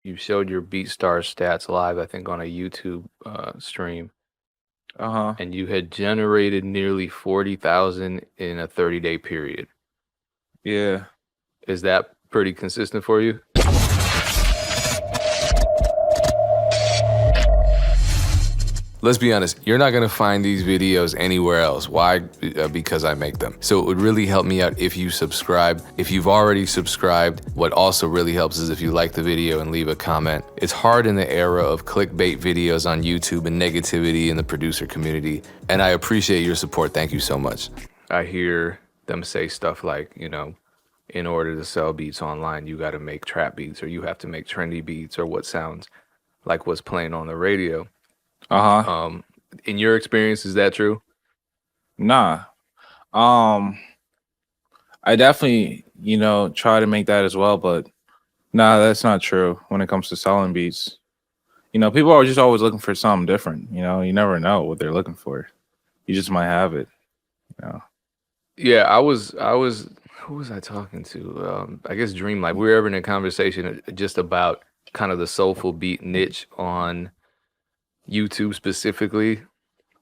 you showed your Beatstars stats live, I think, on a YouTube stream, Uh-huh. and you had generated nearly 40,000 in a 30-day period. Yeah. Is that pretty consistent for you? Let's be honest, you're not gonna find these videos anywhere else. Why? Because I make them. So it would really help me out if you subscribe. If you've already subscribed, what also really helps is if you like the video and leave a comment. It's hard in the era of clickbait videos on YouTube and negativity in the producer community, and I appreciate your support. Thank you so much. I hear them say stuff like, in order to sell beats online, you got to make trap beats, or you have to make trendy beats, or what sounds like what's playing on the radio. Uh-huh. In your experience, is that true? Nah. Um, I definitely, try to make that as well, but nah, that's not true when it comes to selling beats. People are just always looking for something different. You never know what they're looking for. You just might have it. Yeah, I was. Who was I talking to? I guess Dreamlight. We were having a conversation just about kind of the soulful beat niche on YouTube specifically,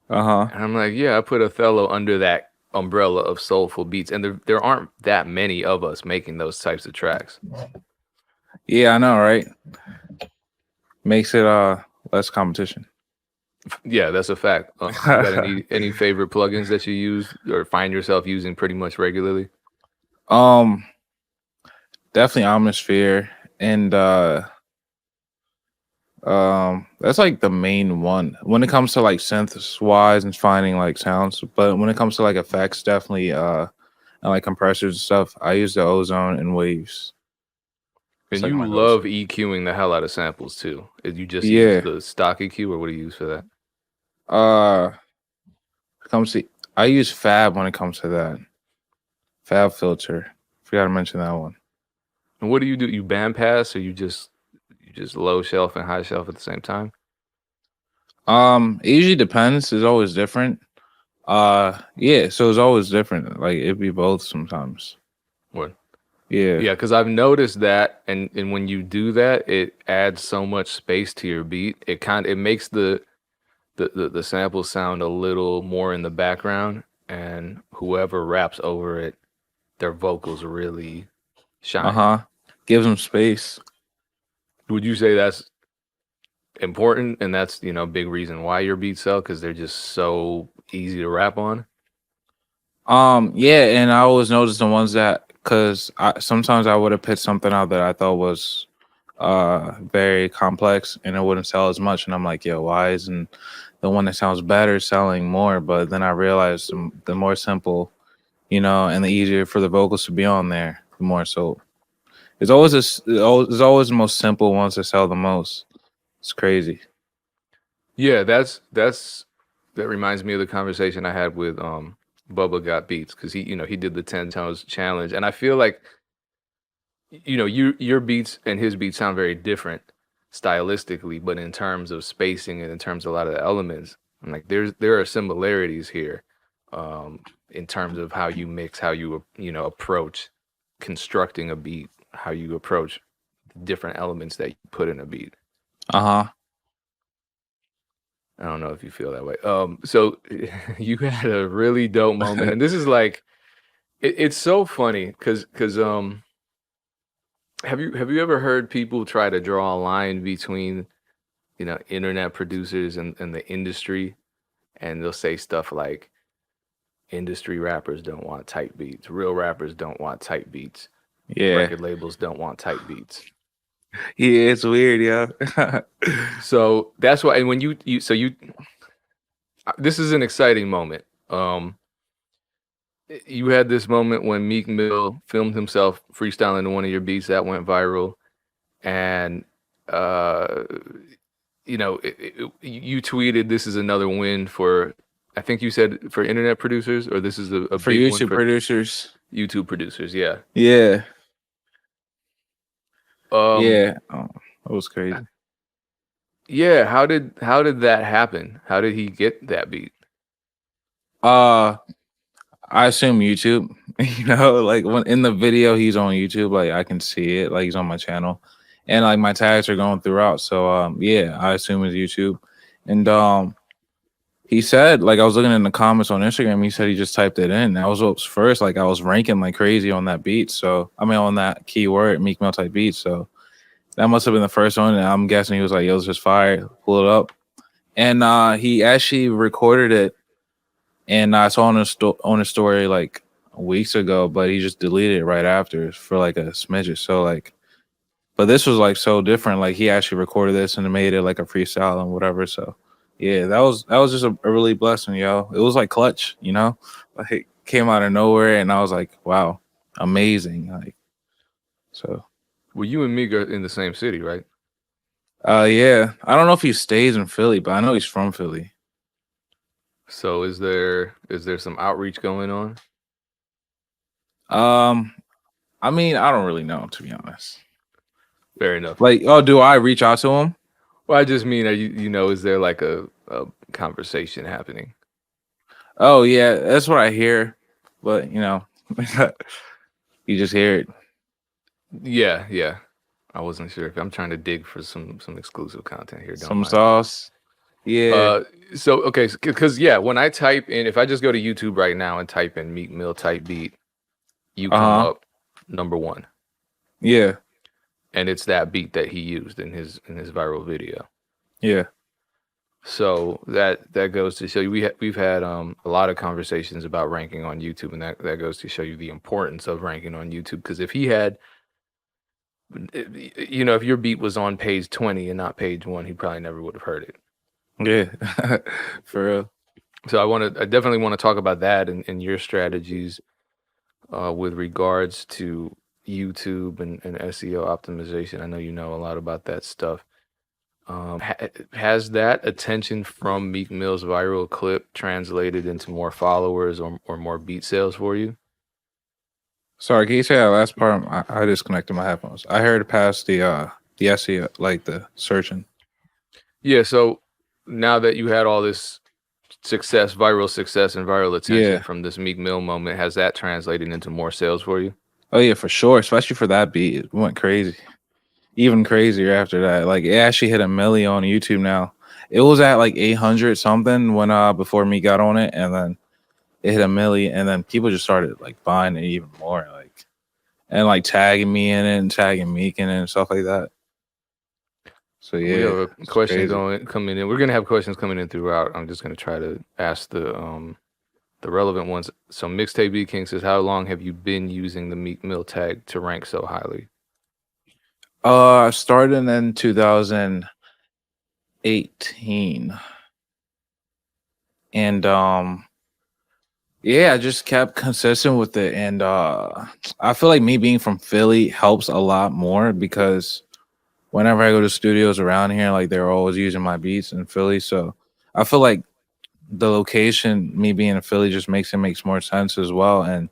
Uh-huh. and I'm like, yeah, I put Othello under that umbrella of soulful beats, and there aren't that many of us making those types of tracks. Yeah, I know, right? Makes it less competition. Yeah, that's a fact. You got any favorite plugins that you use or find yourself using pretty much regularly? um, Definitely Atmosphere and that's like the main one when it comes to like synths wise and finding like sounds. But when it comes to like effects, definitely and like compressors and stuff, I use the Ozone and Waves. It's And like you my love go-to. EQing the hell out of samples too. You just use Yeah. the stock EQ, or what do you use for that? Uh Comes to I use Fab when it comes to that. Fab filter. Forgot to mention that one. And what do? You bandpass, or you just low shelf and high shelf at the same time? It usually depends. It's always different. Yeah, so it's always different. Like it'd be both sometimes. What? Yeah. Yeah, because I've noticed that, and when you do that, it adds so much space to your beat. It makes the sample sound a little more in the background, and whoever raps over it, their vocals really shine. Uh-huh. Gives them space. Would you say that's important, and that's a big reason why your beats sell, because they're just so easy to rap on? Yeah, and I always notice the ones that because I sometimes I would have picked something out that I thought was very complex and it wouldn't sell as much. And I'm like, yo, why isn't the one that sounds better selling more? But then I realized the more simple, and the easier for the vocals to be on there, the more so. It's always the most simple ones that sell the most. It's crazy. Yeah, that reminds me of the conversation I had with Bubba Got Beats, because he did the 10 tones challenge, and I feel like your beats and his beats sound very different stylistically, but in terms of spacing and in terms of a lot of the elements, I'm like, there are similarities here, in terms of how you mix, how you approach constructing a beat, how you approach the different elements that you put in a beat. Uh-huh. I don't know if you feel that way. So you had a really dope moment, and this is like, it's so funny because have you ever heard people try to draw a line between internet producers and the industry, and they'll say stuff like, industry rappers don't want tight beats, real rappers don't want tight beats, Yeah. record labels don't want tight beats. Yeah, it's weird, yeah. So that's why, and when this is an exciting moment. You had this moment when Meek Mill filmed himself freestyling to one of your beats that went viral, and uh, you tweeted, "This is another win for," I think you said, for internet producers, or this is a For big one YouTube for producers. YouTube producers. Yeah. Yeah. Um. Yeah. Oh, that was crazy. Yeah. How did that happen? How did he get that beat? Uh I assume YouTube. Like when in the video he's on YouTube, like I can see it, like he's on my channel. and like my tags are going throughout. So yeah, I assume it's YouTube. And he said, like, I was looking in the comments on Instagram, he said he just typed it in. That was what was first, like I was ranking like crazy on that beat. So I mean on that keyword, Meek Mill type beat. So that must have been the first one. And I'm guessing he was like, yo, it's just fire, pull it up. And he actually recorded it, and I saw on his story like weeks ago, but he just deleted it right after for like a smidget. So like, but this was like so different. Like he actually recorded this and made it like a freestyle and whatever. So yeah, that was just a really blessing, yo. It was like clutch, you know, like it came out of nowhere, and I was like, wow, amazing. Like so, Well, you and Meek are in the same city, right? yeah. I don't know if he stays in Philly, but I know he's from Philly. So is there some outreach going on? I mean, I don't really know, to be honest. Fair enough. Like, oh, do I reach out to him? Well, I just mean, are is there like a conversation happening? Oh yeah, that's what I hear, but you know, you just hear it. Yeah, yeah. I wasn't sure if I'm trying to dig for some exclusive content here. Don't Some mind. sauce. Yeah. So okay, because yeah, when I type in, if I just go to YouTube right now and type in Meek Mill type beat, you come Uh-huh. up number one, Yeah. and it's that beat that he used in his viral video. Yeah. So that goes to show you we've had a lot of conversations about ranking on YouTube, and that goes to show you the importance of ranking on YouTube. Because if he had, if your beat was on page 20 and not page 1, he probably never would have heard it. Yeah. For real. So I definitely want to talk about that and your strategies with regards to YouTube and SEO optimization. I know you know a lot about that stuff. Has that attention from Meek Mill's viral clip translated into more followers or more beat sales for you? Sorry, can you say that last part? I disconnected my headphones. I heard past the SEO, like the searching. Yeah, so now that you had all this viral success and viral attention Yeah. from this Meek Mill moment, has that translated into more sales for you? Oh yeah, for sure. Especially for that beat. It went crazy. Even crazier after that. Like it actually hit 1 million on YouTube now. It was at like 800 something when before me got on it, and then it hit 1 million, and then people just started like buying it even more, like and like tagging me in it and tagging Meek in it and stuff like that. So We yeah, have a it's question crazy. coming in. We're gonna have questions coming in throughout. I'm just gonna try to ask the relevant ones. So Mixtape B King says, how long have you been using the Meek Mill tag to rank so highly? I started in 2018, and yeah, I just kept consistent with it, and I feel like me being from Philly helps a lot more because whenever I go to studios around here, like they're always using my beats in Philly. So I feel like the location, me being in Philly, just makes more sense as well. And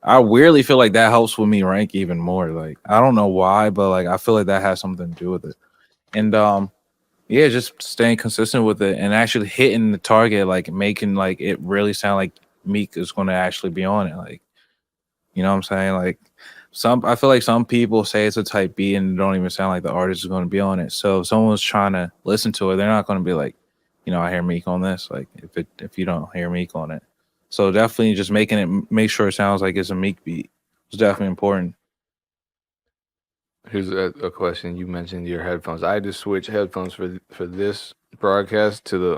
I weirdly feel like that helps with me rank even more. Like I don't know why, but like I feel like that has something to do with it. And yeah, just staying consistent with it and actually hitting the target, like making like it really sound like Meek is going to actually be on it. Like, you know what I'm saying? Like I feel like some people say it's a type B and it don't even sound like the artist is going to be on it. So if someone's trying to listen to it, they're not going to be like, I hear Meek on this. Like if you don't hear Meek on it, so definitely just making it make sure it sounds like it's a Meek beat. It's definitely important. Here's a question. You mentioned your headphones. I had to switch headphones for this broadcast to the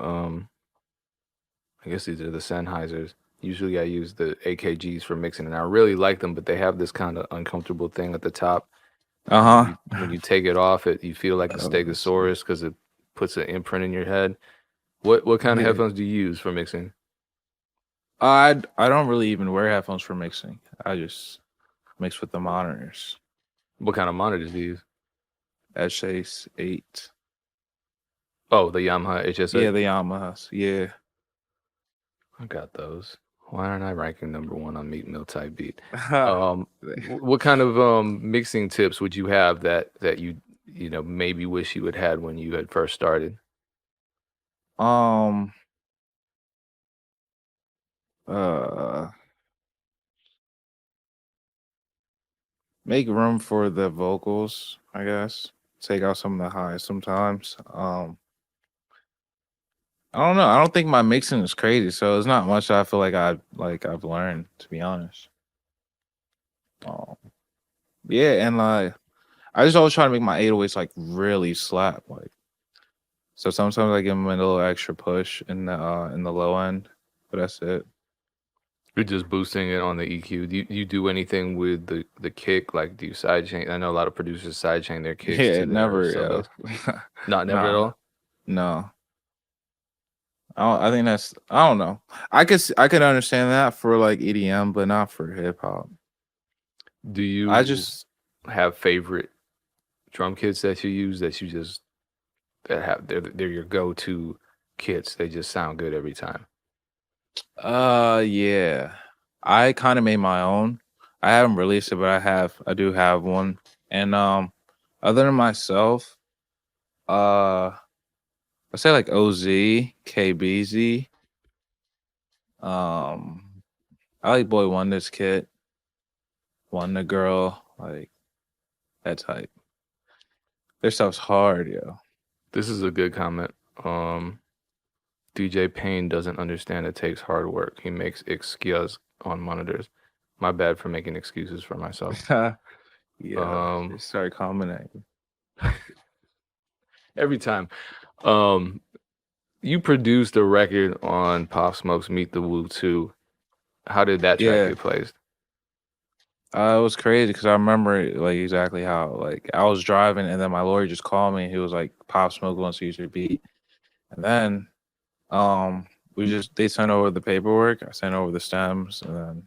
I guess these are the Sennheisers. Usually I use the AKGs for mixing, and I really like them, but they have this kind of uncomfortable thing at the top. Uh When huh. you take it off, you feel like a stegosaurus because it puts an imprint in your head. What kind of Yeah. headphones do you use for mixing? I don't really even wear headphones for mixing. I just mix with the monitors. What kind of monitors do you use? SH8. Oh, the Yamaha HSA. Yeah, the Yamahas. Yeah. I got those. Why aren't I ranking number one on Meat Mill type beat? What kind of mixing tips would you have that you maybe wish you had when you had first started? um uh make room for the vocals, I guess. Take out some of the highs sometimes. I don't know. I don't think my mixing is crazy, so it's not much I feel like I've learned, to be honest. Um, yeah, and like I just always try to make my 808s like really slap, like so sometimes I give them a little extra push in the low end, but that's it. You're just boosting it on the EQ. Do you do anything with the kick? Like, do you sidechain? I know a lot of producers sidechain their kicks Yeah, to their never. solos. Not never at Nah, all. no. I think that's I don't know. I could understand that for like EDM, but not for hip hop. Do I you just have favorite drum kits that you use that you just that have they're your go-to kits? They just sound good every time. yeah. I kind of made my own. I haven't released it, but I do have one. And other than myself, I say like OZ, KBZ. Um I like Boy Wonder's kit, Wonder Girl, like that type. Their stuff's hard, yo. This is a good comment. DJ Payne doesn't understand it takes hard work. He makes excuses on monitors. My bad for making excuses for myself. Yeah, they started commenting. Every time. Um, you produced a record on Pop Smoke's Meet the Woo 2. How did that track Yeah, get placed? it was crazy because I remember like exactly how like I was driving and then my lawyer just called me. He was like, "Pop Smoke wants to use your beat," and then they sent over the paperwork. I sent over the stems, and then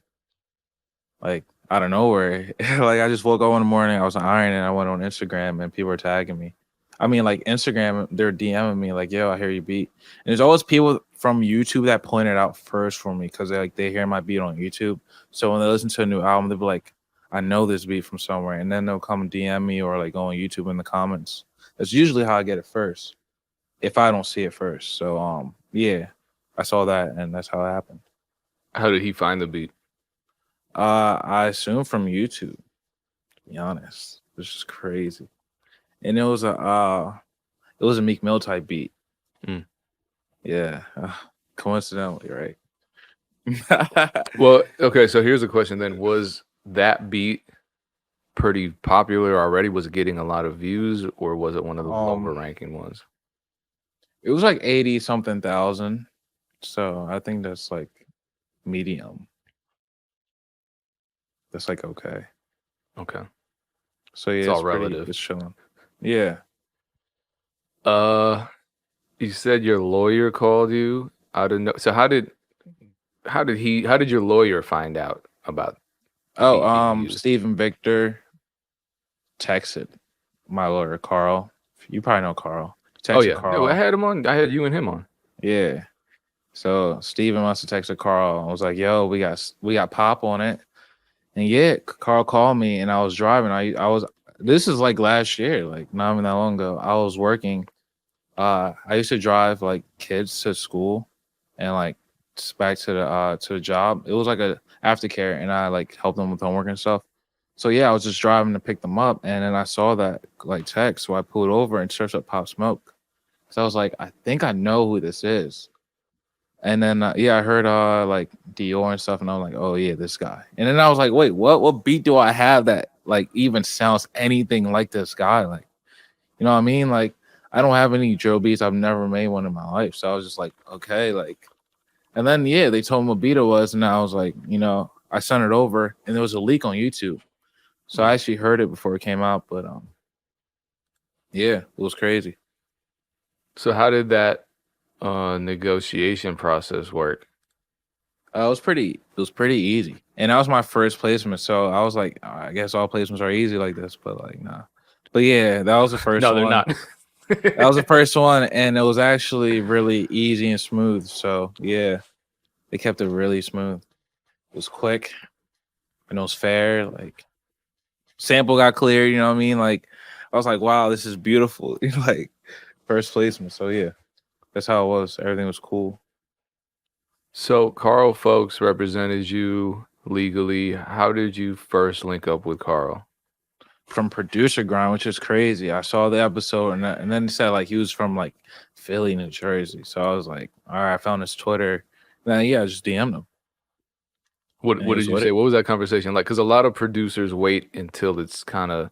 like out of nowhere, like I just woke up in the morning. I was ironing. I went on Instagram and people were tagging me. I mean, like Instagram, they're DMing me like, "Yo, I hear you beat." And there's always people from YouTube that point it out first for me because they hear my beat on YouTube. So when they listen to a new album, they'll be like, "I know this beat from somewhere," and then they'll come DM me or like go on YouTube in the comments. That's usually how I get it first, if I don't see it first. So yeah, I saw that and that's how it happened. How did he find the beat? I assume from YouTube. To be honest, which is crazy. And it was a Meek Mill type beat. Mm. Yeah, coincidentally, right? Well, okay, so here's a question then. Was that beat pretty popular already? Was it getting a lot of views, or was it one of the lower ranking ones? It was like 80 something thousand. So I think that's like medium. That's like okay. Okay. So yeah, It's all relative. It's chilling. Yeah. You said your lawyer called you out of no. So how did your lawyer find out about the beat being used? Stephen Victor texted my lawyer Carl. You probably know Carl. Oh Texted yeah, Carl. I had him on. I had you and him on. Yeah. So Steven must have texted Carl and was like, "Yo, we got Pop on it." And yeah, Carl called me and I was driving. I was this is like last year, like not even that long ago. I was working. I used to drive like kids to school and like back to the job. It was like a aftercare and I like helped them with homework and stuff. So yeah, I was just driving to pick them up and then I saw that like text. So I pulled over and searched up Pop Smoke. So I was like, I think I know who this is. And then yeah, I heard like Dior and stuff, and I was like, oh yeah, this guy. And then I was like, wait, what beat do I have that like even sounds anything like this guy? Like, you know what I mean? Like, I don't have any drill beats. I've never made one in my life. So I was just like, okay, like, and then yeah, they told me what beat it was, and I was like, I sent it over, and there was a leak on YouTube. So I actually heard it before it came out, but yeah, it was crazy. So how did that negotiation process work? It was pretty easy, and that was my first placement. So I was like, I guess all placements are easy like this, but like nah. But yeah, that was the first No, one. they're not. That was the first one, and it was actually really easy and smooth. So yeah, they kept it really smooth. It was quick, and it was fair. Like sample got clear. You know what I mean? Like I was like, wow, this is beautiful. Like first placement. So yeah, that's how it was. Everything was cool. So Carl Folks represented you legally. How did you first link up with Carl? from producer grind, which is crazy. I saw the episode and then it said like he was from like Philly, New Jersey. So I was like, all right, I found his Twitter. Then yeah, I just DM'd him. And What he did was you with say? it. What was that conversation like? Because a lot of producers wait until it's kind of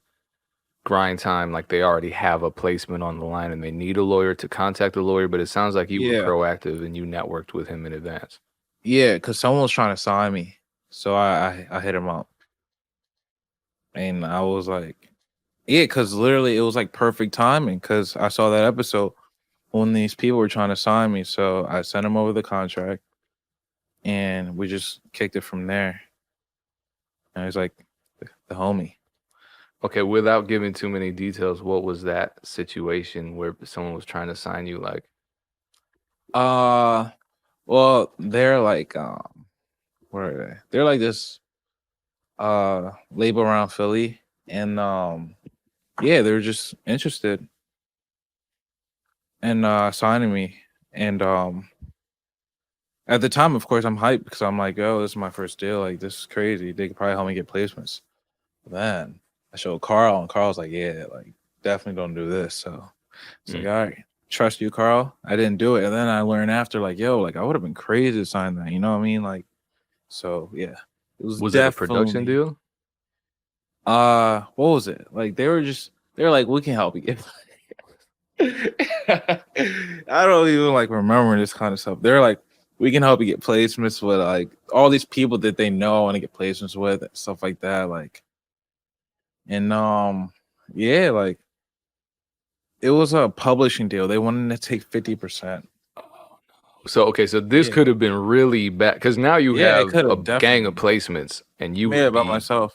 grind time, like they already have a placement on the line and they need a lawyer to contact a lawyer. But it sounds like you were Yeah. proactive and you networked with him in advance. Yeah, because someone was trying to sign me. So I hit him up. And I was like, yeah, because literally it was like perfect timing because I saw that episode when these people were trying to sign me. So I sent him over the contract and we just kicked it from there. And he's like, the homie. Okay, without giving too many details, what was that situation where someone was trying to sign you? Like, Well, they're like, where are they? They're like this label around Philly. And yeah, they were just interested in signing me. And at the time, of course, I'm hyped because I'm like, oh, this is my first deal. Like, this is crazy. They could probably help me get placements. Then I showed Carl, and Carl's like, yeah, like, definitely don't do this. So it's like, all right, trust you, Carl. I didn't do it. And then I learned after, like, yo, like, I would have been crazy to sign that. You know what I mean? Like, so yeah, it was was it a production definitely. deal? What was it? Like, they were like, we can help you get. I don't even like remember this kind of stuff. They're like, we can help you get placements with like all these people that they know and to get placements with and stuff like that. Like, and yeah, like it was a publishing deal. They wanted to take 50%. So okay, so this Yeah. could have been really bad because now you Yeah, it have could a have gang of definitely. placements and you Yeah, would by be myself.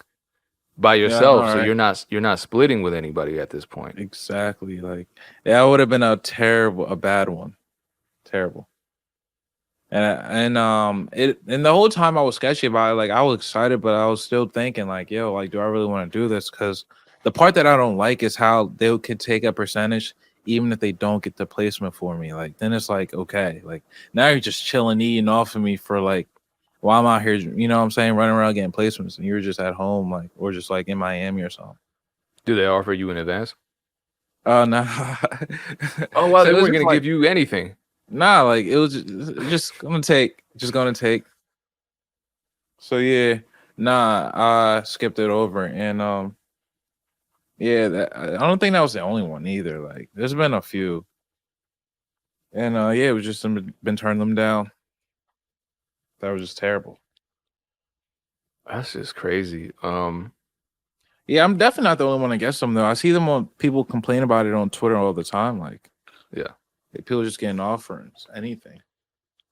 by Yeah, I yourself. know, So right? you're not splitting with anybody at this point. Exactly. Like that would have been a bad one. Terrible. And the whole time I was sketchy about it, like I was excited, but I was still thinking, like, yo, like, do I really want to do this? Because the part that I don't like is how they could take a percentage even if they don't get the placement for me. Like, then it's like, okay, like now you're just chilling, eating off of me for like while I'm out here, you know what I'm saying, running around getting placements, and you're just at home, like, or just like in Miami or something. Do they offer you in advance? Oh no. Oh wow, So they it was weren't just gonna like, give you anything. nah, like it was just gonna take. So yeah, nah, I skipped it over, and yeah, I don't think that was the only one either. Like, there's been a few, and yeah, it was just been turning them down. That was just terrible. That's just crazy. Yeah, I'm definitely not the only one that gets them though. I see them on people complain about it on Twitter all the time. Like, Yeah. people just getting offerings, anything.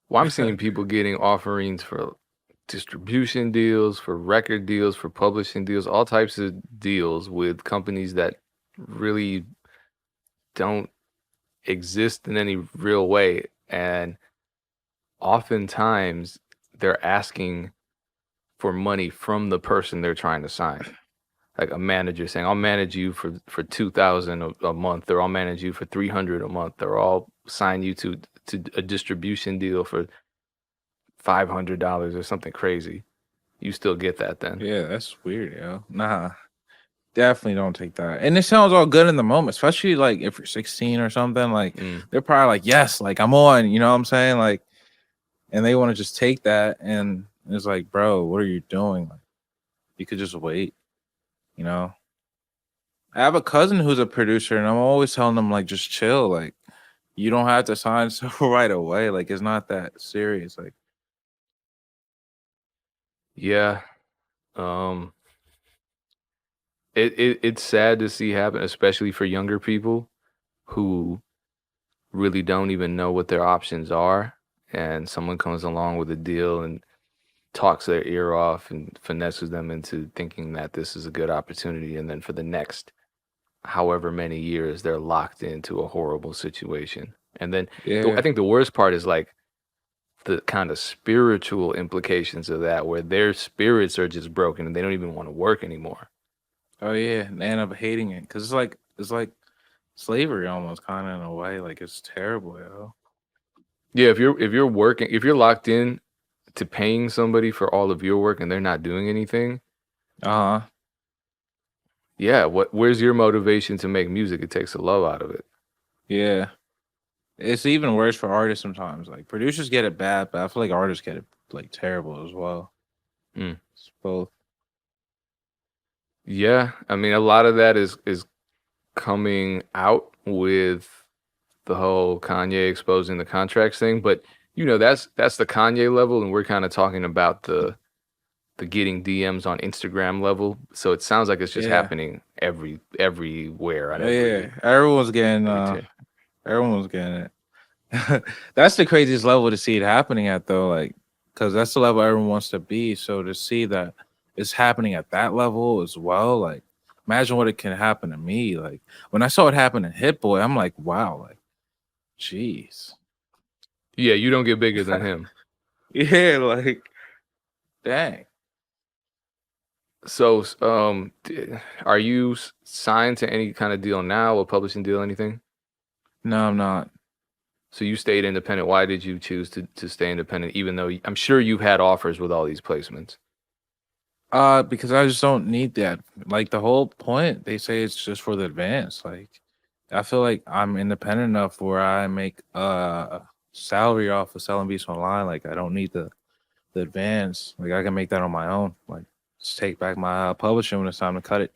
Well, I'm seeing people getting offerings for distribution deals, for record deals, for publishing deals, all types of deals with companies that really don't exist in any real way. And oftentimes they're asking for money from the person they're trying to sign. Like a manager saying, I'll manage you for 2,000 a month, or I'll manage you for 300 a month, or I'll sign you to a distribution deal for $500 or something crazy. You still get that then. Yeah, that's weird, yo. Nah, definitely don't take that. And it sounds all good in the moment, especially like if you're 16 or something. Like, they're probably like, yes, like I'm on. You know what I'm saying? Like, and they want to just take that, and it's like, bro, what are you doing? Like, you could just wait. You know, I have a cousin who's a producer, and I'm always telling them like, just chill. Like, you don't have to sign stuff right away. Like, it's not that serious. Like, Yeah. Um it's sad to see happen, especially for younger people who really don't even know what their options are, and someone comes along with a deal and talks their ear off and finesses them into thinking that this is a good opportunity, and then for the next however many years they're locked into a horrible situation. And then I yeah, think the worst part is like the kind of spiritual implications of that, where their spirits are just broken and they don't even want to work anymore. oh yeah, and they end up hating it because it's like slavery almost, kind of in a way. Like, it's terrible, yo. Yeah, if you're working, if you're locked in to paying somebody for all of your work and they're not doing anything, Uh huh. Yeah, where's your motivation to make music? It takes the love out of it. Yeah. It's even worse for artists sometimes. Like producers get it bad, but I feel like artists get it like terrible as well. Mm. It's both. Yeah, I mean, a lot of that is coming out with the whole Kanye exposing the contracts thing, but that's the Kanye level, and we're kind of talking about the getting DMs on Instagram level. So it sounds like it's just Yeah. happening everywhere on Oh, yeah. every Everyone's getting every everyone's getting it. That's the craziest level to see it happening at though, like because that's the level everyone wants to be. So to see that it's happening at that level as well, like imagine what it can happen to me. Like when I saw it happen in Hit Boy, I'm like, wow, like jeez. Yeah, you don't get bigger than him. Yeah, like dang. So, are you signed to any kind of deal now, a publishing deal, anything? No, I'm not. So you stayed independent. Why did you choose to stay independent, even though I'm sure you've had offers with all these placements? Because I just don't need that. Like the whole point, they say it's just for the advance. Like I feel like I'm independent enough where I make salary off of selling beats online. Like I don't need the advance. Like I can make that on my own. Like just take back my publishing when it's time to cut it.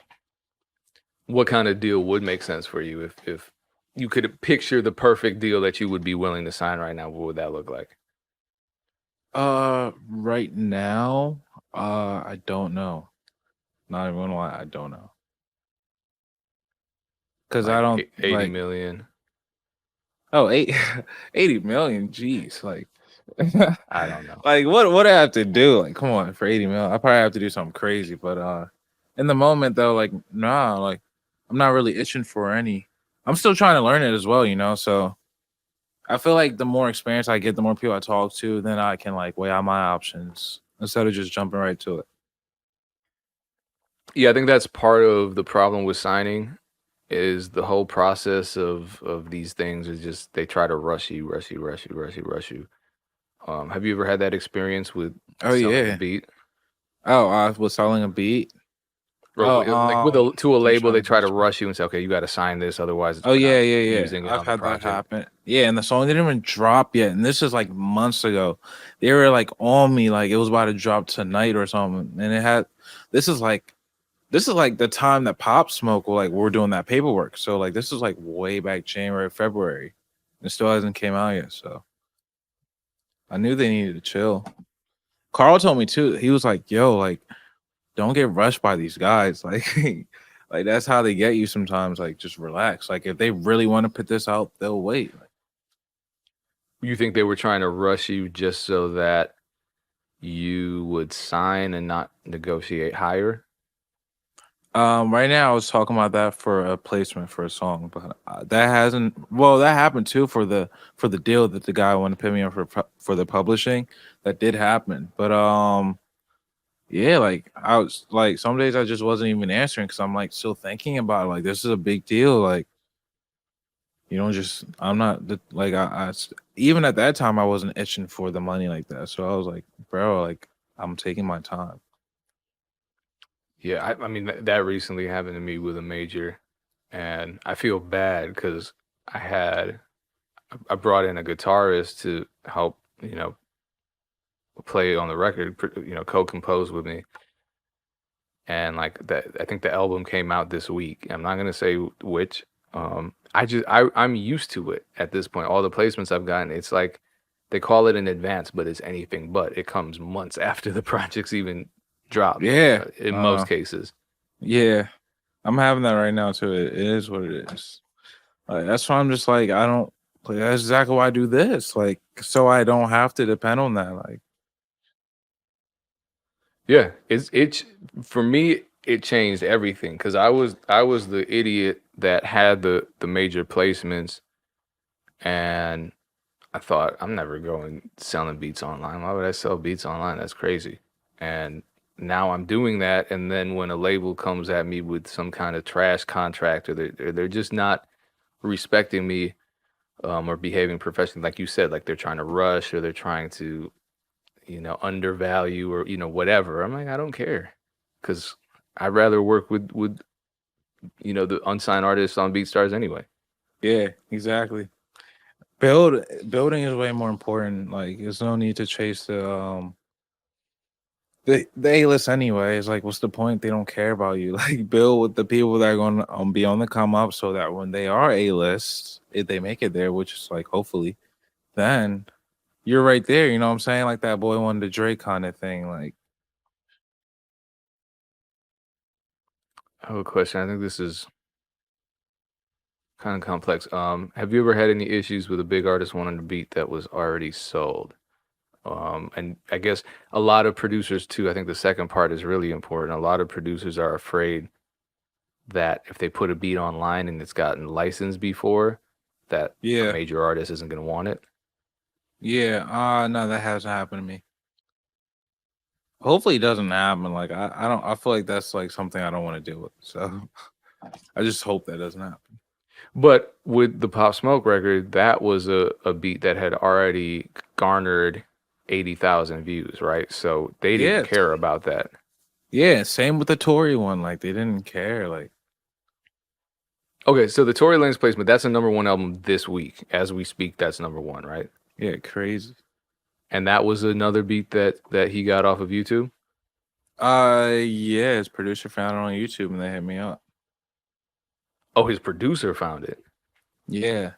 What kind of deal would make sense for you if you could picture the perfect deal that you would be willing to sign right now? What would that look like? Right now, I don't know. Not even gonna lie, I don't know. Cause I Like don't 80 like million? oh 80 million. Jeez, like I don't know. like what I have to do? Like, come on, for 80 mil, I probably have to do something crazy. But in the moment though, like nah, like I'm not really itching for any. I'm still trying to learn it as well, you know. So I feel like the more experience I get, the more people I talk to, then I can like weigh out my options instead of just jumping right to it. Yeah, I think that's part of the problem with signing is the whole process of these things is just they try to rush you, rush you, rush you, rush you, rush you. Have you ever had that experience with Oh selling a yeah. beat? Oh, I was selling a beat. Or like with to a I'm label, trying they to try to picture. rush you and say, okay, you got to sign this, otherwise Oh we're not yeah. using it I've on the had that project. happen. Yeah, and the song didn't even drop yet, and this is like months ago. They were like on me, like it was about to drop tonight or something, and it had. This is like, this is like the time that Pop Smoke were like we're doing that paperwork. So like this is like way back January, February. It still hasn't came out yet. So I knew they needed to chill. Carl told me too. He was like, "Yo, like." Don't get rushed by these guys. Like, like that's how they get you sometimes. Like, just relax. Like, if they really want to put this out, they'll wait. You think they were trying to rush you just so that you would sign and not negotiate higher? Right now I was talking about that for a placement for a song, but that hasn't. Well, that happened too for the deal that the guy wanted to pay me on for the publishing. That did happen, but yeah, like I was like some days I just wasn't even answering because I'm like still thinking about it. Like this is a big deal. Like you don't just I'm not like even at that time I wasn't itching for the money like that. So I was like, bro, like I'm taking my time. Yeah, I mean that recently happened to me with a major, and I feel bad because I had I brought in a guitarist to help, play on the record, co-compose with me, and like that. I think the album came out this week. I'm not gonna say which. I'm used to it at this point. All the placements I've gotten, it's like they call it an advance, but it's anything but. It comes months after the project's even dropped. Yeah. In most cases. Yeah. I'm having that right now too. It is what it is. Like that's why I'm just like I don't like that's exactly why I do this. Like so I don't have to depend on that. Like Yeah, it's for me. It changed everything because I was the idiot that had the major placements, and I thought I'm never going selling beats online. Why would I sell beats online? That's crazy. And now I'm doing that, and then when a label comes at me with some kind of trash contract, or they're just not respecting me, or behaving professionally, like you said, like they're trying to rush or they're trying to undervalue or whatever. I'm like, I don't care, because I'd rather work with the unsigned artists on Beatstars anyway. Yeah, exactly. Building is way more important. Like, there's no need to chase the A-list anyway. It's like, what's the point? They don't care about you. Like, build with the people that are going to be on the come up, so that when they are A-list, if they make it there, which is like hopefully, then you're right there. You know what I'm saying? Like that boy wanted the Drake kind of thing. Like, I have a question. I think this is kind of complex. Have you ever had any issues with a big artist wanting a beat that was already sold? And I guess a lot of producers too. I think the second part is really important. A lot of producers are afraid that if they put a beat online and it's gotten licensed before, that a yeah, major artist isn't going to want it. yeah. No, that hasn't happened to me. Hopefully, it doesn't happen. Like, I don't. I feel like that's like something I don't want to deal with. So, I just hope that doesn't happen. But with the Pop Smoke record, that was a beat that had already garnered 80,000 views, right? So they didn't Yeah, care about that. yeah. Same with the Tory one. Like, they didn't care. Like, Okay, so the Tory Lanez Placement, that's a #1 album this week. As we speak, that's #1, right? yeah, crazy. And that was another beat that he got off of YouTube. Yeah. His producer found it on YouTube and they hit me up. Oh, his producer found it. Yeah,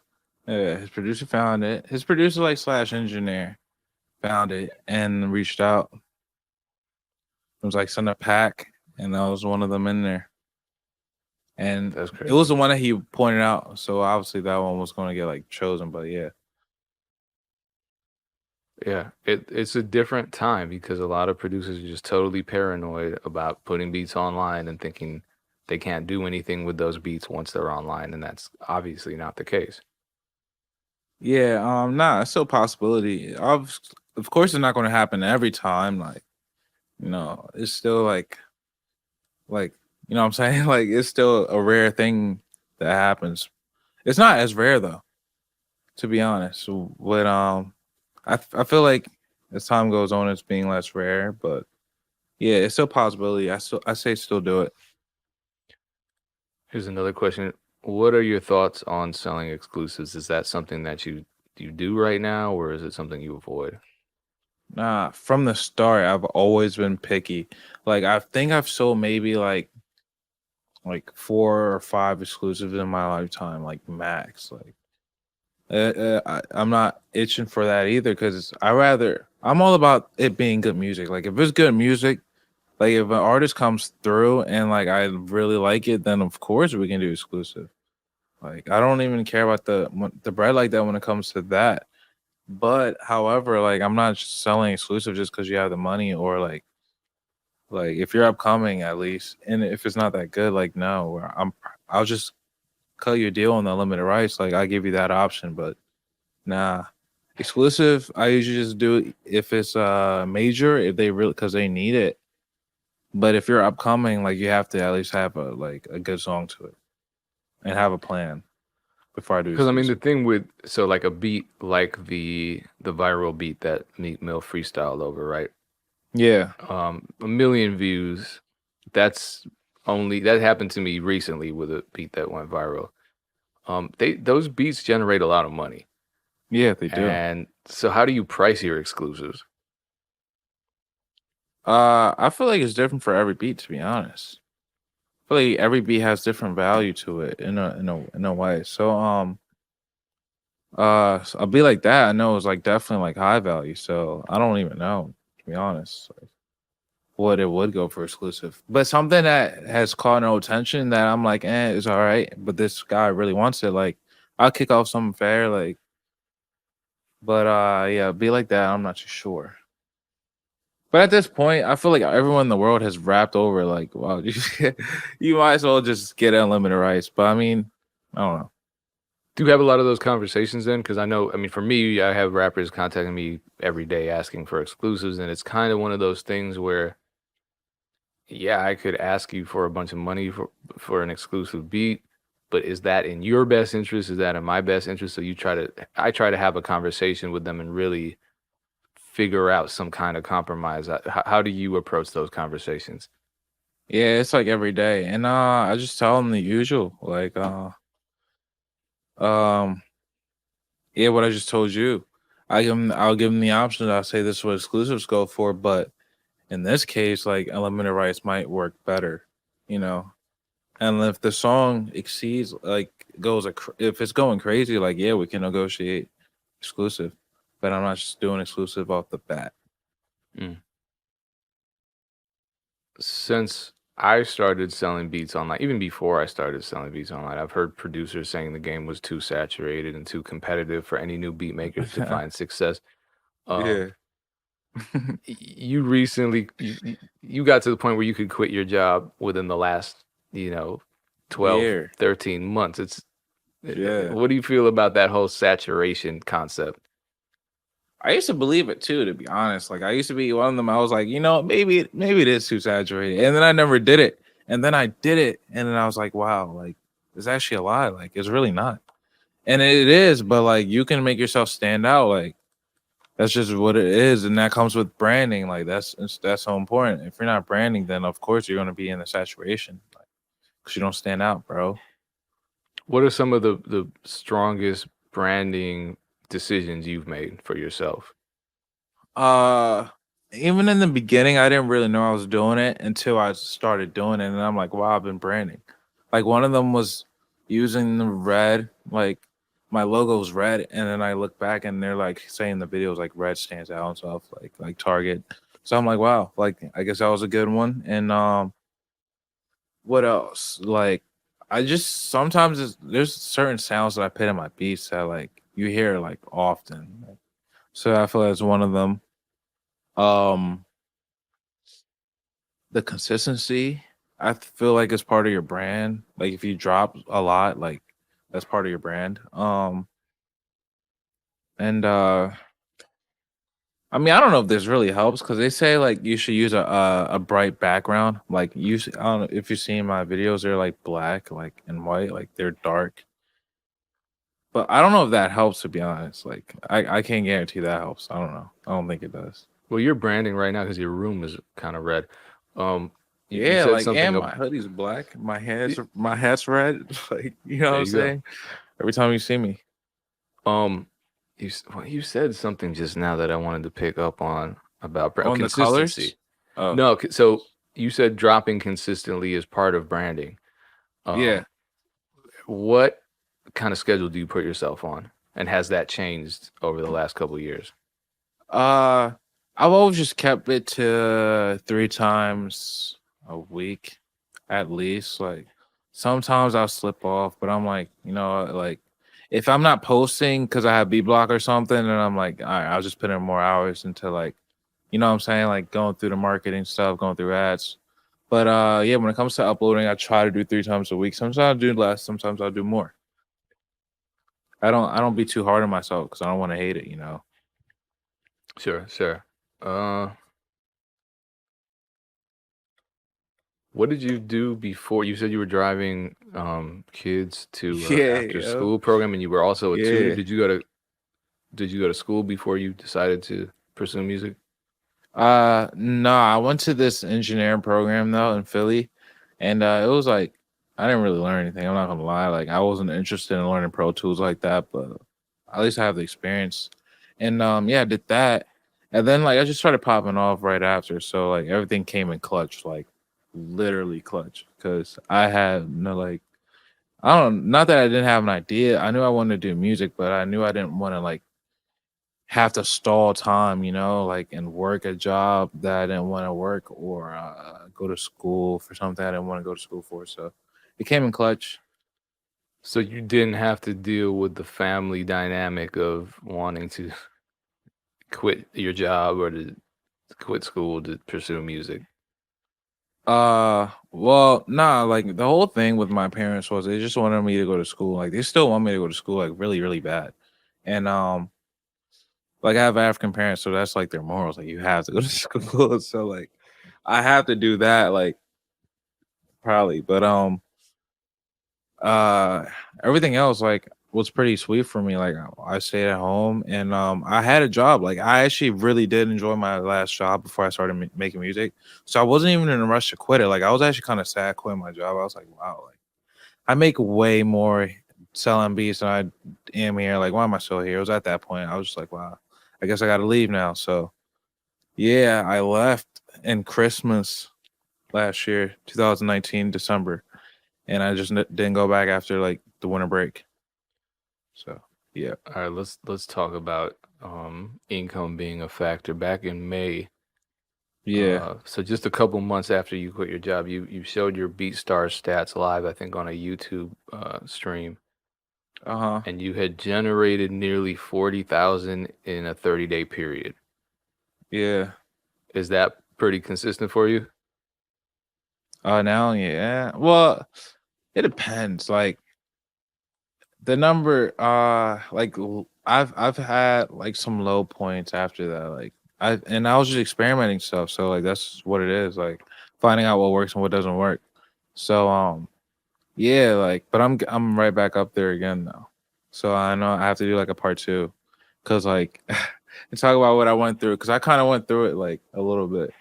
yeah. His producer found it. His producer, like slash engineer, found it and reached out. It was like send a pack, and that was one of them in there. And That's it crazy. was the one that he pointed out. So obviously that one was going to get like chosen. But yeah, Yeah, it's a different time because a lot of producers are just totally paranoid about putting beats online and thinking they can't do anything with those beats once they're online, and that's obviously not the case. yeah. Nah, it's still a possibility. Of course, it's not going to happen every time. Like, it's still like you know what I'm saying. Like, it's still a rare thing that happens. It's not as rare though, to be honest. But I feel like as time goes on, it's being less rare. But yeah, it's still a possibility. I say still do it. Here's another question. What are your thoughts on selling exclusives? Is that something that you do right now, or is it something you avoid? Nah, from the start, I've always been picky. Like, I think I've sold maybe like 4 or 5 exclusives in my lifetime, like max. Like, I'm not itching for that either because I'm all about it being good music. Like, if it's good music, like if an artist comes through and like I really like it, then of course we can do exclusive. Like, I don't even care about the bread like that when it comes to that. But however, like, I'm not selling exclusive just because you have the money, or like if you're upcoming at least, and if it's not that good, like, no, I'll just cut your deal on the limited rights. Like, I give you that option, but nah, exclusive. I usually just do it if it's major, if they really, because they need it. But if you're upcoming, like, you have to at least have a good song to it and have a plan before I do Because I mean, the exclusive. thing with like a beat like the viral beat that Meek Mill freestyled over, right? Yeah, 1 million views. That happened to me recently with a beat that went viral. Those beats generate a lot of money, yeah, they do. and so how do you price your exclusives? I feel like it's different for every beat, to be honest. I feel like every beat has different value to it in a way. So a beat like that I know is like definitely like high value. So I don't even know, to be honest, like, what it would go for exclusive. But something that has caught no attention that I'm like, it's all right, but this guy really wants it. Like, I'll kick off something fair, like, but yeah, be like that. I'm not too sure. But at this point, I feel like everyone in the world has wrapped over. Like, wow, you might as well just get unlimited rights. But I mean, I don't know. Do you have a lot of those conversations then? Because I know, I mean, for me, I have rappers contacting me every day asking for exclusives, and it's kind of one of those things where, yeah, I could ask you for a bunch of money for an exclusive beat, but is that in your best interest? Is that in my best interest? So I try to have a conversation with them and really figure out some kind of compromise. How do you approach those conversations? Yeah, it's like every day. And I just tell them the usual. Like um yeah, what I just told you. I'll give them the option. I'll say this is what exclusives go for, but in this case, like unlimited rights might work better, you know. And if the song exceeds like if it's going crazy, like yeah, we can negotiate exclusive. But I'm not just doing exclusive off the bat. Mm. Since I started selling beats online, even before I started selling beats online, I've heard producers saying the game was too saturated and too competitive for any new beat makers to find success. Um, Yeah. you recently you got to the point where you could quit your job within the last, you know, 12, Yeah. 13 months. Yeah. What do you feel about that whole saturation concept? I used to believe it too, to be honest. Like I used to be one of them. I was like, maybe it is too saturated, and then I never did it. And then I did it, and then I was like, wow, like it's actually a lie. Like it's really not, and it is. But like you can make yourself stand out. Like that's just what it is, and that comes with branding. Like that's so important. If you're not branding, then of course you're gonna be in the saturation, like because you don't stand out, bro. What are some of the strongest branding decisions you've made for yourself? Uh, Even in the beginning, I didn't really know I was doing it until I started doing it, and I'm like, wow, I've been branding. Like one of them was using the red, like my logo's red, and then I look back and they're like saying the videos like red stands out and stuff, like Target. So I'm like, wow, like I guess that was a good one. And what else? Like I just sometimes there's certain sounds that I put in my beats that like you hear like often. So I feel that's one of them. Um The consistency, I feel like it's part of your brand. Like if you drop a lot, like that's part of your brand. And I mean, I don't know if this really helps because they say like you should use a bright background. Like I don't know if you've seen my videos, they're like black, like and white, like they're dark. But I don't know if that helps to be honest. Like I can't guarantee that helps. I don't know. I don't think it does. Well, you're branding right now because your room is kind of red. Um, you Yeah, said like something and of my hoodie's black, y- my hat's red. Like you know what there I'm you go. saying? Every time you see me. Um, well, you said something just now that I wanted to pick up on about On the colors? consistency. Oh, No, so you said dropping consistently is part of branding. yeah. Um, what kind of schedule do you put yourself on, and has that changed over the last couple of years? Uh, I've always just kept it to 3 times a week, at least. Like sometimes I'll slip off, but I'm like, like if I'm not posting because I have B block or something, and I'm like, all right, I'll just put in more hours into like, you know what I'm saying, like going through the marketing stuff, going through ads. But yeah, when it comes to uploading, I try to do 3 times a week. Sometimes I'll do less, sometimes I'll do more. I don't be too hard on myself because I don't want to hate it. Sure, sure. Uh, what did you do before? You said you were driving kids to Yeah, after yo. school program, and you were also a tutor. Yeah. Did you go to school before you decided to pursue music? No, I went to this engineering program though in Philly, and it was like I didn't really learn anything. I'm not gonna lie, like I wasn't interested in learning Pro Tools like that, but at least I have the experience. And yeah, I did that, and then like I just started popping off right after. So like everything came in clutch, like literally clutch, because I had no like I don't not that I didn't have an idea. I knew I wanted to do music, but I knew I didn't want to like have to stall time, like and work a job that I didn't want to work or go to school for something I didn't want to go to school for. So it came in clutch. So you didn't have to deal with the family dynamic of wanting to quit your job or to quit school to pursue music. Well, nah, like the whole thing with my parents was they just wanted me to go to school. Like they still want me to go to school, like really, really bad. And like I have African parents, so that's like their morals. Like you have to go to school. So like I have to do that, like probably. But uh everything else, like was pretty sweet for me. Like I stayed at home and I had a job. Like I actually really did enjoy my last job before I started making music. So I wasn't even in a rush to quit it. Like I was actually kind of sad quitting my job. I was like, wow, like I make way more selling beats than I am here. Like why am I still here? It was at that point. I was just like, wow, I guess I got to leave now. So yeah, I left in Christmas last year, 2019 December, and I just didn't go back after like the winter break. So yeah. All right, let's talk about income being a factor. Back in May, Yeah. so just a couple months after you quit your job, you showed your Beatstars stats live, I think, on a YouTube stream, Uh-huh. and you had generated nearly 40,000 in a 30-day period. Yeah. Is that pretty consistent for you? Now, yeah. Well, it depends. Like the number, I've had like some low points after that. Like I was just experimenting stuff. So like that's what it is. Like finding out what works and what doesn't work. So yeah, like but I'm right back up there again now. So I know I have to do like a part two. Cause like and talk about what I went through, because I kind of went through it like a little bit.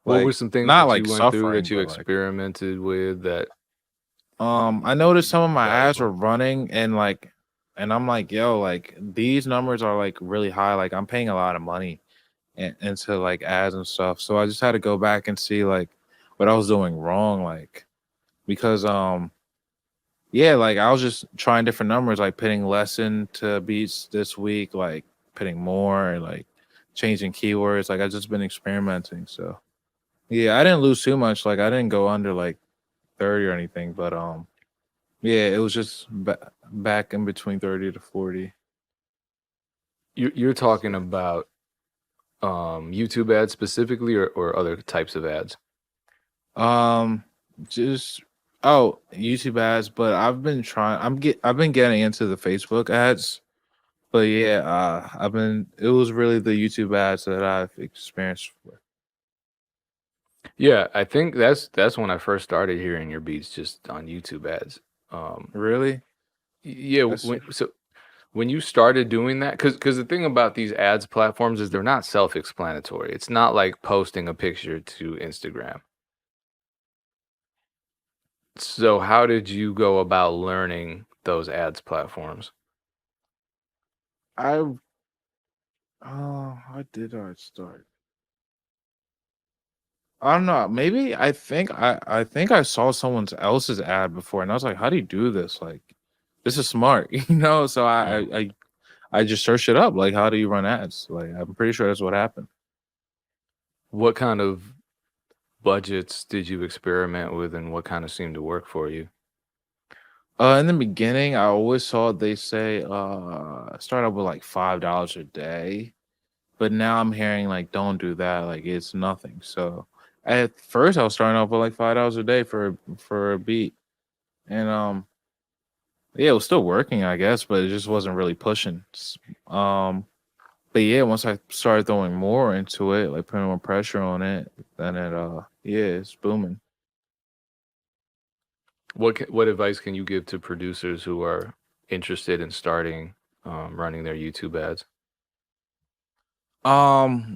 What were Like some things not that like you went through suffering, that you but like experimented with that I noticed some of my ads were valuable? running and I'm like, yo, like these numbers are like really high. Like I'm paying a lot of money into like ads and stuff. So I just had to go back and see like what I was doing wrong. Like because yeah, like I was just trying different numbers, like putting less into beats this week, like putting more and like changing keywords. Like I just been experimenting. So yeah, I didn't lose too much. Like I didn't go under like 30 or anything, but yeah, it was just back in between 30 to 40. You're talking So, about YouTube ads specifically, or other types of ads? um, just YouTube ads, but I've been getting into the Facebook ads. But yeah, it was really the YouTube ads that I've experienced with. Yeah, I think that's when I first started hearing your beats, just on YouTube ads. Um, Really? yeah, That's when you started doing that, because the thing about these ads platforms is they're not self-explanatory. It's not like posting a picture to Instagram. So how did you go about learning those ads platforms? I how did I start? I don't know. Maybe I think I saw someone else's ad before, and I was like, "How do you do this? Like, this is smart, you know?" So Mm. I just searched it up. Like, how do you run ads? Like, I'm pretty sure that's what happened. What kind of budgets did you experiment with, and what kind of seemed to work for you? In the beginning, I always saw they say start up with like $5 a day, but now I'm hearing like don't do that. Like it's nothing. So at first, I was starting off with like $5 a day for a beat, and yeah, it was still working, I guess, but it just wasn't really pushing. Um, but yeah, once I started throwing more into it, like putting more pressure on it, then it yeah, it's booming. What advice can you give to producers who are interested in starting running their YouTube ads?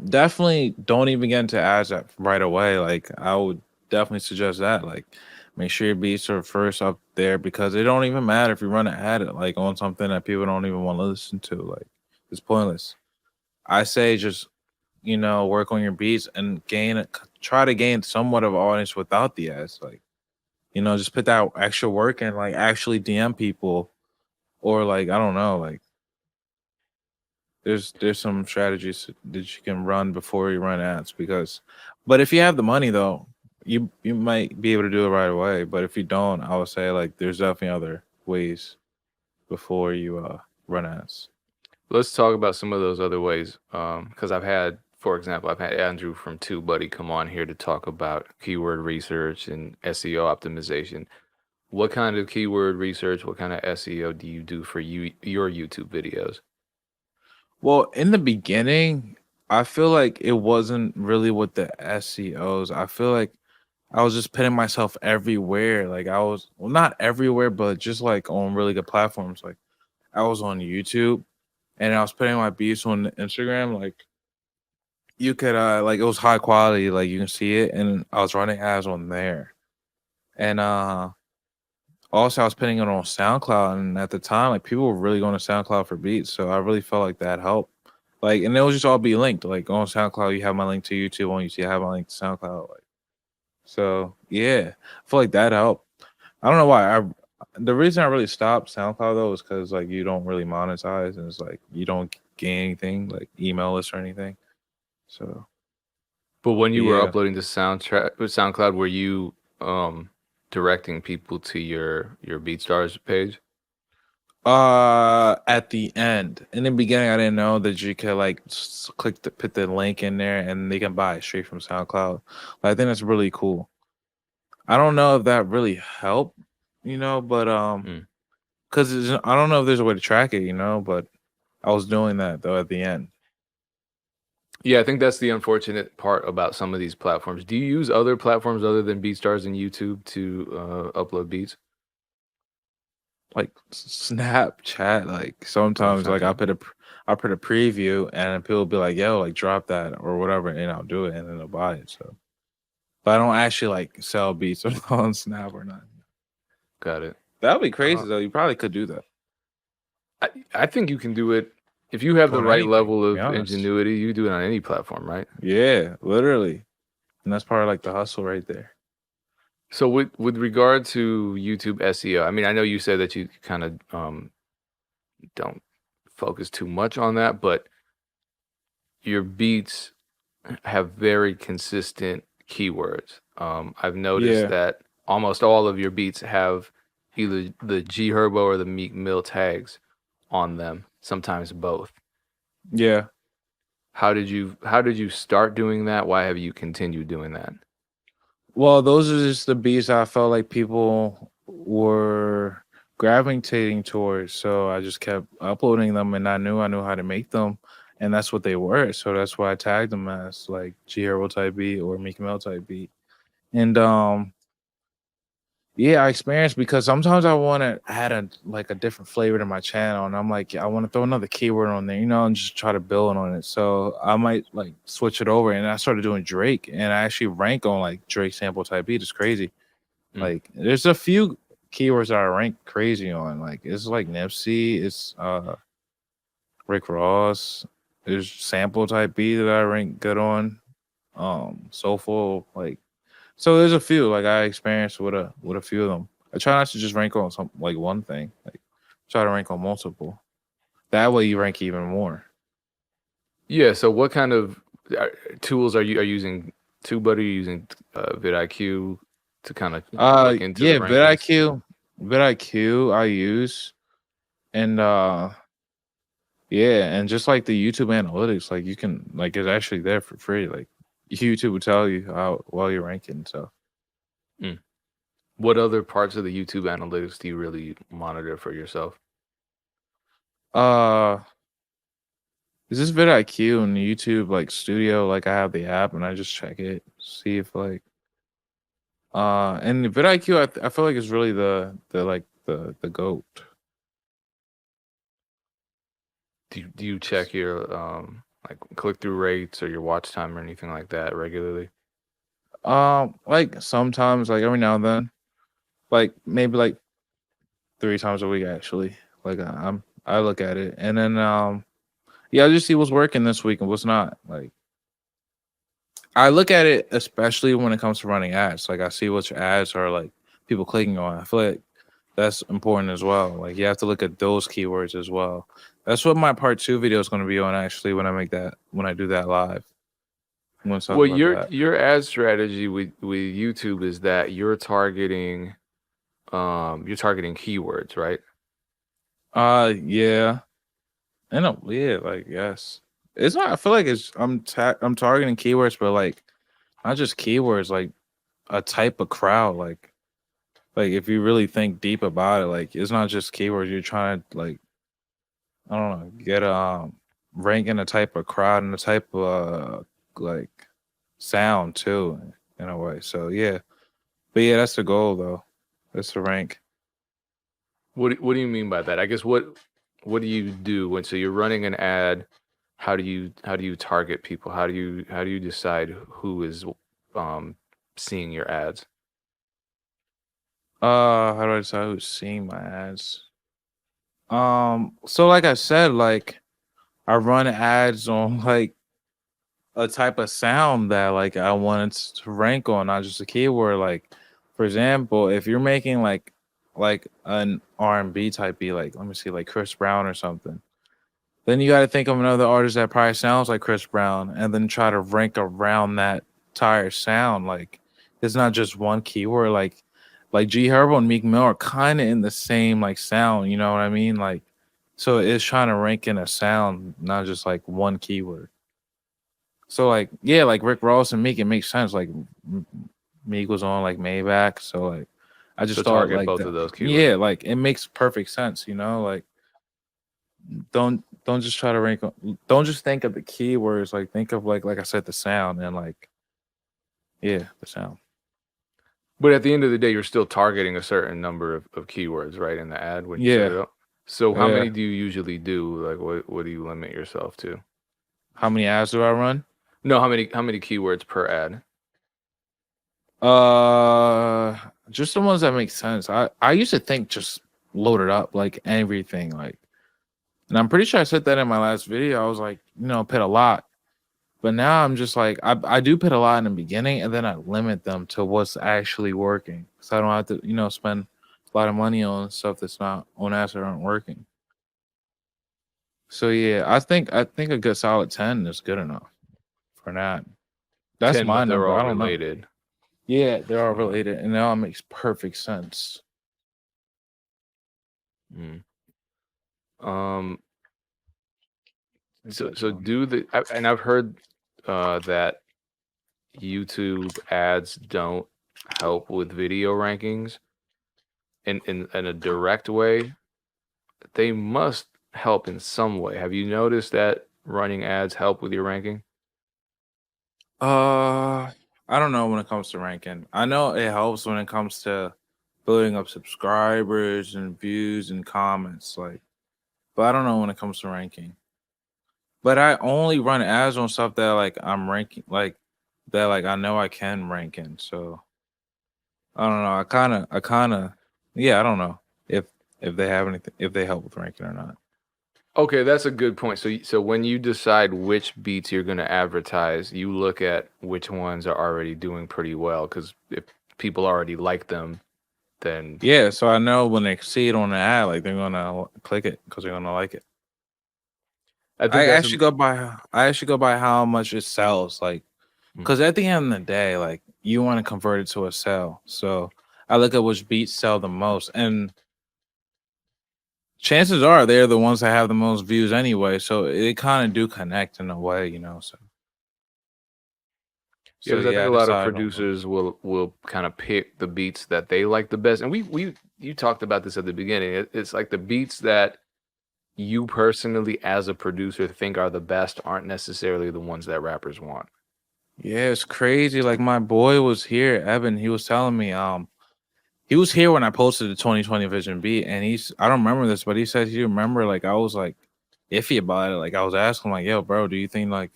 Definitely don't even get into ads right away. Like I would definitely suggest that. Like make sure your beats are first up there, because it don't even matter if you run an ad like on something that people don't even want to listen to. Like it's pointless. I say just work on your beats and try to gain somewhat of an audience without the ads. Like just put that extra work and like actually DM people, or like I don't know, like there's some strategies that you can run before you run ads, because but if you have the money though, you might be able to do it right away. But if you don't, I would say like there's definitely other ways before you run ads. Let's talk about some of those other ways. Because for example, I've had Andrew from TubeBuddy come on here to talk about keyword research and SEO optimization. What kind of keyword research, what kind of SEO do you do for your YouTube videos? Well, in the beginning, I feel like it wasn't really with the SEOs. I feel like I was just putting myself everywhere. Like I was, well, not everywhere, but just like on really good platforms. Like I was on YouTube, and I was putting my beats on Instagram. Like you could, like it was high quality. Like you can see it, and I was running ads on there. And also I was putting it on SoundCloud, and at the time, like people were really going to SoundCloud for beats. So I really felt like that helped. Like, and it will just all be linked. Like on SoundCloud, you have my link to YouTube. On YouTube, I have my link to SoundCloud. Like, so yeah, I feel like that helped. I don't know why. The reason I really stopped SoundCloud though is because like you don't really monetize, and it's like you don't gain anything, like email list or anything. So But when you were yeah. uploading to SoundCloud, were you directing people to your BeatStars page? At the end, in the beginning, I didn't know that you could like put the link in there, and they can buy it straight from SoundCloud. But I think that's really cool. I don't know if that really helped, but Mm. because I don't know if there's a way to track it, but I was doing that though at the end. Yeah, I think that's the unfortunate part about some of these platforms. Do you use other platforms other than BeatStars and YouTube to upload beats? Like Snapchat, like Oh, sometimes like Snapchat. I put a preview, and people be like, "Yo, like drop that or whatever," and I'll do it, and then they'll buy it. So, but I don't actually like sell beats on Snap or not. Got it. That would be Uh, crazy though. You probably could do that I think you can do it if you have the on right anything. level To be of honest, ingenuity. You do it on any platform, right? yeah, literally, and that's part of like the hustle right there. So with regard to YouTube SEO, I mean, I know you said that you kind of don't focus too much on that, but your beats have very consistent keywords. I've noticed Yeah, that almost all of your beats have either the G Herbo or the Meek Mill tags on them, sometimes both. yeah. How did you start doing that? Why have you continued doing that? Well, those are just the beats I felt like people were gravitating towards. So I just kept uploading them, and I knew how to make them, and that's what they were. So that's why I tagged them as like G Herbo type beat or Meek Mill type beat. And yeah, I experienced because sometimes I want to add a different flavor to my channel, and I'm like, I want to throw another keyword on there, and just try to build on it. So I might like switch it over, and I started doing Drake, and I actually rank on like Drake sample type beat. It's crazy. Mm. Like, there's a few keywords that I rank crazy on. Like, it's like Nipsey, it's Rick Ross. There's sample type beat that I rank good on. Soulful, like. So there's a few like I experienced with a few of them. I try not to just rank on some like one thing. Like try to rank on multiple. That way you rank even more. Yeah. So what kind of tools are you using? TubeBuddy, are you using vidIQ to kind of look into the Yeah, rankings? vidIQ I use, and yeah, and just like the YouTube analytics, like you can like it's actually there for free. Like YouTube will tell you how well you're ranking. So Mm. What other parts of the YouTube analytics do you really monitor for yourself? uh is this vidIQ and YouTube like studio, like I have the app and I just check it, see if like and vidIQ I feel like is really the like the goat. Do you check your like click through rates or your watch time or anything like that regularly? Like sometimes like every now and then, like maybe like 3 times a week actually. Like I look at it and then yeah, I just see what's working this week and what's not. Like I look at it especially when it comes to running ads. Like I see what your ads are like people clicking on. I feel like that's important as well. Like you have to look at those keywords as well. That's what my part 2 video is going to be on actually when I do that live. I'm going to talk Well, about your that. your ad strategy with YouTube is that you're targeting keywords, right? Yeah. And yeah, like yes. It's not I feel like I'm targeting keywords, but like not just keywords, like a type of crowd. Like if you really think deep about it, like it's not just keywords. You're trying to like I don't know, get rank in a type of crowd and a type of like sound too, in a way. So yeah. But yeah, that's the goal though. That's the rank. What do you mean by that? I guess what do you do when so you're running an ad? How do you target people? How do you decide who is um seeing your ads? How do I decide who's seeing my ads? So like I said, like I run ads on like a type of sound that like I wanted to rank on, not just a keyword. Like, for example, if you're making like an R&B type beat, like let me see, like Chris Brown or something, then you got to think of another artist that probably sounds like Chris Brown, and then try to rank around that entire sound. Like, it's not just one keyword. Like G Herbo and Meek Mill are kind of in the same like sound. You know what I mean? Like, so it's trying to rank in a sound, not just like one keyword. So like yeah, like Rick Ross and Meek, it makes sense. Like Meek was on like Maybach, so like I So just thought target like both that. of those Yeah, keywords. like it makes perfect sense. You know, like don't just try to rank. Don't just think of the keywords. Like think of like I said, the sound and like yeah, the sound. But at the end of the day, you're still targeting a certain number of keywords, right, in the ad when you set Yeah, it up. So how yeah. many do you usually do? Like what do you limit yourself to? How many ads do I run? No, how many keywords per ad? Uh, just the ones that make sense. I used to think just load it up like everything like, and I'm pretty sure I said that in my last video. I was like, put a lot. But now I'm just like I do put a lot in the beginning, and then I limit them to what's actually working, so I don't have to spend a lot of money on stuff that's not on ads that aren't working. So yeah, I think a good solid 10 is good enough for that. That's 10, my but they're number. all I don't know. related. Yeah, they're all Okay. related, and now it makes perfect sense. Mm. Um. Let me touch So on. do and I've heard that YouTube ads don't help with video rankings in a direct way. They must help in some way. Have you noticed that running ads help with your ranking? I don't know when it comes to ranking. I know it helps when it comes to building up subscribers and views and comments, like, but I don't know when it comes to ranking. But I only run ads on stuff that like I'm ranking, like that like I know I can rank in. So I don't know. I kind of, yeah. I don't know if if they have anything, if they help with ranking or not. Okay, that's a good point. So when you decide which beats you're going to advertise, you look at which ones are already doing pretty well because if people already like them, then Yeah, so I know when they see it on the ad, like they're gonna click it because they're gonna like it. I think that's a, I actually go by how much it sells, like, mm, because at the end of the day, like you want to convert it to a sell. So I look at which beats sell the most, and chances are they're the ones that have the most views anyway. So it kind of do connect in a way. yeah, So because I yeah, think I a lot of decided on those. producers will kind of pick the beats that they like the best. And we you talked about this at the beginning. It's like the beats that you personally, as a producer, think are the best aren't necessarily the ones that rappers want. Yeah, it's crazy. Like my boy was here, Evan. He was telling me, he was here when I posted the 2020 Vision beat, and I don't remember this, but he said he remember like I was like iffy about it. Like I was asking like, yo, bro, do you think like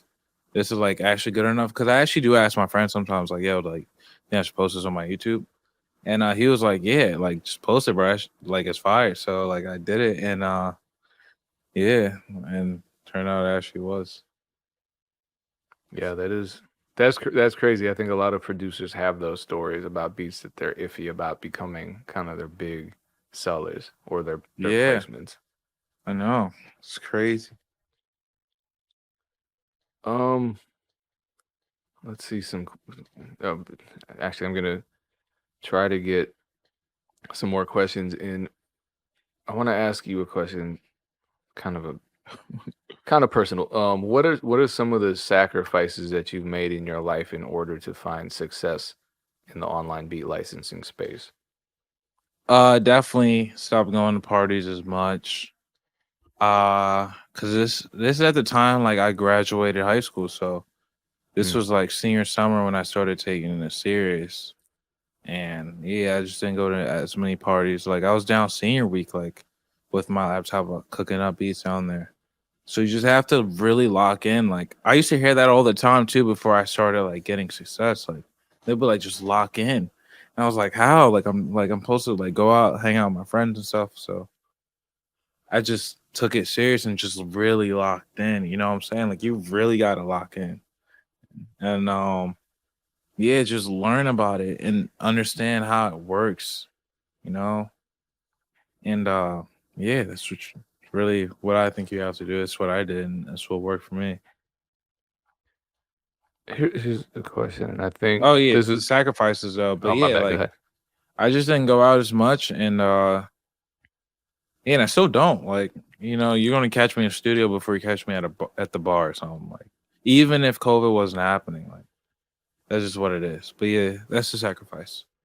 this is like actually good enough? Because I actually do ask my friends sometimes, like, yo, like, I should post this on my YouTube. And he was like, yeah, like just post it, bro. Like it's fire. So like I did it, and yeah, and turned out it actually was. Yeah, that's crazy. I think a lot of producers have those stories about beats that they're iffy about becoming kind of their big sellers or their Yeah, placements. I know. It's crazy. Um, let's see some. Um, Actually, I'm gonna try to get some more questions in. I want to ask you a question, kind of a kind of personal. What are some of the sacrifices that you've made in your life in order to find success in the online beat licensing space? Definitely stop going to parties as much. Cause this is at the time like I graduated high school, so this Mm, was like senior summer when I started taking it serious. And yeah, I just didn't go to as many parties. Like I was down senior week, like with my laptop cooking up beats down there. So you just have to really lock in. Like I used to hear that all the time too before I started like getting success. Like they'd be like, just lock in. And I was like, how? I'm supposed to like go out, hang out with my friends and stuff. So I just took it serious and just really locked in. You know what I'm saying? Like you really gotta lock in. And yeah, just learn about it and understand how it works, you know? And yeah, really what I think you have to do. That's what I did, and that's what worked for me. Here's the question, and I think Oh yeah, this the is sacrifices though. But oh, my yeah, bad, go like ahead. I just didn't go out as much, and yeah, and I still don't. Like, you know, you're gonna catch me in the studio before you catch me at the bar or something. Like, even if COVID wasn't happening, like that's just what it is. But yeah, that's the sacrifice.